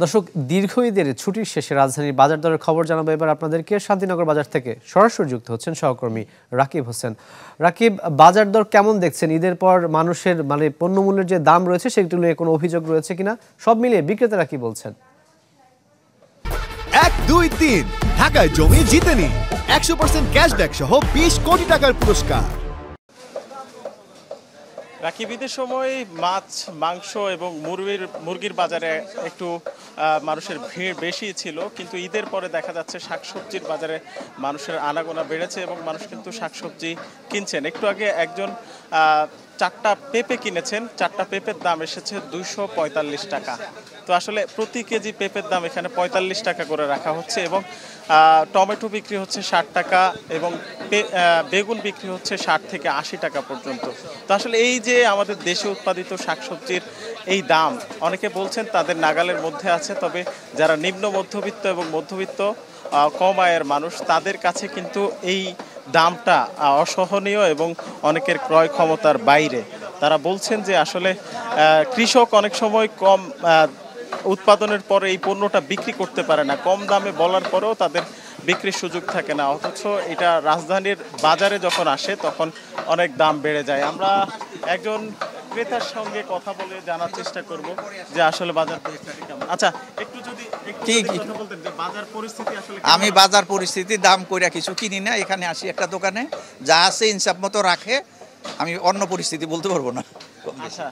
দর্শক, দীর্ঘ ঈদের ছুটির শেষে রাজধানীর বাজার দরের খবর জানাবো এবার আপনাদেরকে। শান্তিনগর বাজার থেকে সরাসরি যুক্ত হচ্ছেন সহকর্মী রাকিব হোসেন। রাকিব, বাজার দর কেমন দেখছেন? ঈদের পর মানুষের পণ্যমূল্যের যে দাম রয়েছে সেগুলো নিয়ে কোনো অভিযোগ রয়েছে কিনা, সব মিলিয়ে বিক্রেতারা কি বলছেন? 1, 2, 3 ঢাকায় জমি জিতে নিন 100% ক্যাশব্যাক সহ 20 কোটি টাকার পুরস্কার। রাকিব, ঈদের সময় মাছ, মাংস এবং মুরগির বাজারে একটু মানুষের ভিড় বেশি ছিল, কিন্তু ঈদের পরে দেখা যাচ্ছে শাকসবজির বাজারে মানুষের আনাগোনা বেড়েছে এবং মানুষ কিন্তু শাকসবজি কিনছেন। একটু আগে একজন 4টা পেঁপে কিনেছেন। 4টা পেঁপের দাম এসেছে 245 টাকা। তো আসলে প্রতি কেজি পেঁপের দাম এখানে 45 টাকা করে রাখা হচ্ছে এবং টমেটো বিক্রি হচ্ছে 60 টাকা এবং বেগুন বিক্রি হচ্ছে 60 থেকে 80 টাকা পর্যন্ত। তো আসলে এই যে আমাদের দেশে উৎপাদিত শাকসবজির এই দাম, অনেকে বলছেন তাদের নাগালের মধ্যে আছে, তবে যারা নিম্ন মধ্যবিত্ত এবং মধ্যবিত্ত কম আয়ের মানুষ, তাদের কাছে কিন্তু এই দামটা অসহনীয় এবং অনেকের ক্রয় ক্ষমতার বাইরে। তারা বলছেন যে আসলে কৃষক অনেক সময় কম উৎপাদনের পরে এই পণ্যটা বিক্রি করতে পারে না, কম দামে বলার পরেও তাদের বিক্রির সুযোগ থাকে না, অথচ এটা রাজধানীর বাজারে যখন আসে তখন অনেক দাম বেড়ে যায়। আমরা একজন ক্রেতার সঙ্গে কথা বলে জানার চেষ্টা করব যে আসলে বাজার পরিস্থিতি কেমন। আচ্ছা, একটু যদি কথা বলতেন যে বাজার পরিস্থিতি আসলে। আমি বাজার পরিস্থিতি দাম কইরা কিছু কিনি না, এখানে আসি একটা দোকানে যা আছে ইনসাফ মতো রাখে, আমি অন্য পরিস্থিতি বলতে পারবো না। আচ্ছা,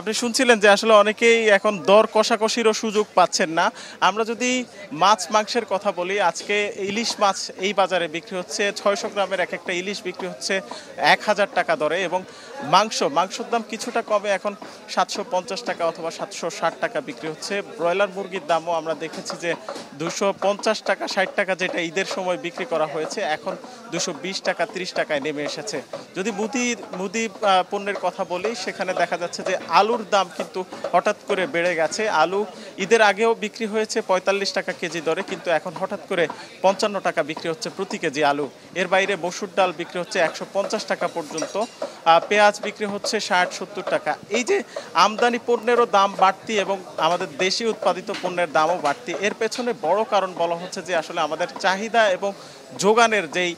আপনি শুনছিলেন যে আসলে অনেকেই এখন দর কষাকষিরও সুযোগ পাচ্ছেন না। আমরা যদি মাছ মাংসের কথা বলি, আজকে ইলিশ মাছ এই বাজারে বিক্রি হচ্ছে 600 গ্রামের এক একটা ইলিশ বিক্রি হচ্ছে 1000 টাকা দরে এবং মাংসর দাম কিছুটা কমে, এখন 750 টাকা অথবা 760 টাকা বিক্রি হচ্ছে। ব্রয়লার মুরগির দামও আমরা দেখেছি যে 250 টাকা 60 টাকা, যেটা ঈদের সময় বিক্রি করা হয়েছে, এখন 220 টাকা 30 টাকায় নেমে এসেছে। যদি মুদি পণ্যের কথা বলি, সেখানে দেখা যাচ্ছে যে আলুর দাম কিন্তু হঠাৎ করে বেড়ে গেছে। আলু ঈদের আগেও বিক্রি হয়েছে 45 টাকা কেজি দরে, কিন্তু এখন হঠাৎ করে 55 টাকা বিক্রি হচ্ছে প্রতি কেজি আলু। এর বাইরে মসুর ডাল বিক্রি হচ্ছে 150 টাকা পর্যন্ত, পেঁয়াজ বিক্রি হচ্ছে 60-70 টাকা। এই যে আমদানি পণ্যেরও দাম বাড়তি এবং আমাদের দেশি উৎপাদিত পণ্যের দামও বাড়তি, এর পেছনে বড় কারণ বলা হচ্ছে যে আসলে আমাদের চাহিদা এবং যোগানের যেই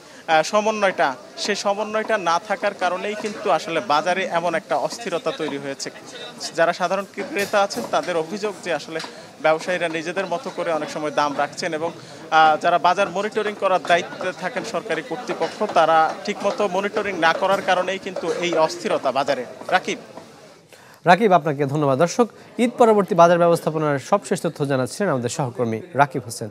সমন্বয়টা, সেই সমন্বয়টা না থাকার কারণেই কিন্তু আসলে বাজারে এমন একটা অস্থিরতা তৈরি হয়েছে। যারা সাধারণ ক্রেতা আছেন তাদের অভিযোগ যে আসলে ব্যবসায়ীরা নিজেদের মতো করে অনেক সময় দাম রাখছেন এবং যারা বাজার মনিটরিং করার দায়িত্বে থাকেন সরকারি কর্তৃপক্ষ, তারা ঠিকমতো মনিটরিং না করার কারণেই কিন্তু এই অস্থিরতা বাজারে। রাকিব, আপনাকে ধন্যবাদ। দর্শক, ঈদ পরবর্তী বাজার ব্যবস্থাপনার সবশেষ তথ্য জানাচ্ছিলেন আমাদের সহকর্মী রাকিব হোসেন।